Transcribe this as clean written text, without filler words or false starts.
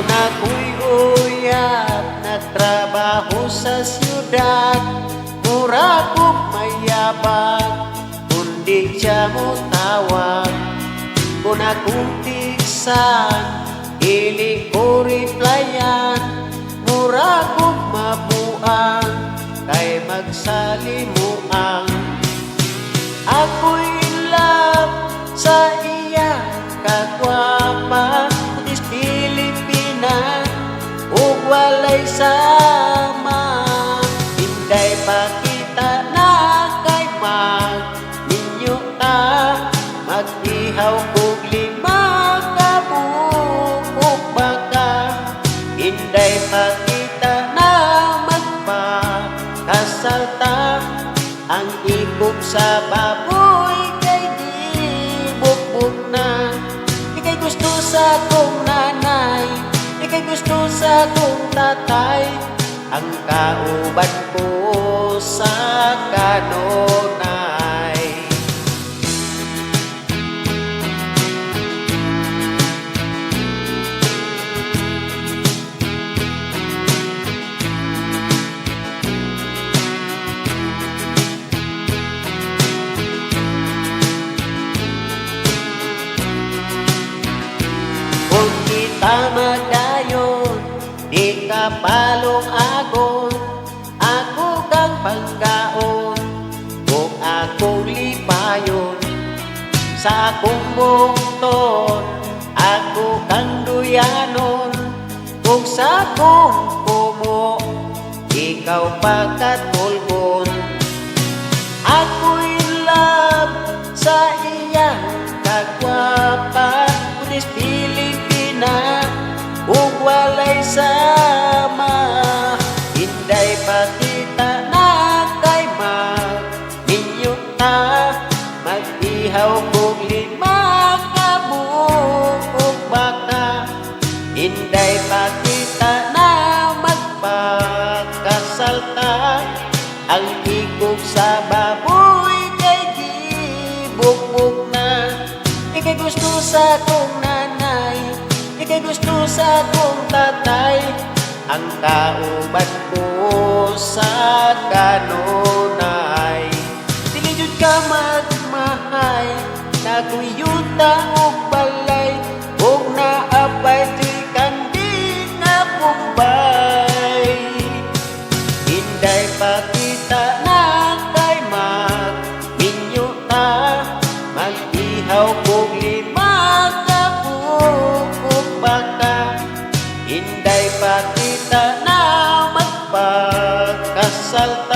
Kung ako'y uyab, nagtrabaho sa siyudad, mura kong mayabag, kundi siya mo tawag. Kung akong tiksan, ili ko replyan, mura kong mabuang, kay magsalimuang. Ako'y in love sa iya kagwapa, kutis Pilipina, ug walay sama. Hinday pakita na kay ninyo ta, mag-ihaw kog 5 ka buok baka. Hinday pakita na magpakasal ta, ang ikog sa baboy kay di bukbuk na. Ikay gusto sa kong nanay, ikay gusto sa kong tatay, ang kauban ko sa kanunay. Kung kita magayon, di ka palong agon, ako kang panggaon, kung akong lipayon. Sa akong bungton, ako kang duyanon, kung sa akong kumo, ikaw pagkatulgon. Ako'y in love sa iyang kagwapa, kutis Pilipina, ug walay sama. Hinday pakita na kay ninyo ta, mag-ihaw kog 5 ka buok baka. Hinday pakita na magpakasal ta, ang ikog sa baboy kay gibukbuk na. Ikay gusto sa kong nanay, ikay gusto sa kong tatay, ang kauban ko sa kanunay. Dili jud ka magmahay, naguyuta og balay, ug naapay di kandi nga pumbay. Hinday pakita na kay ninyo ta, mag-ihaw kog 5 ka buok baka. Hinday pakita na magpakasal ta,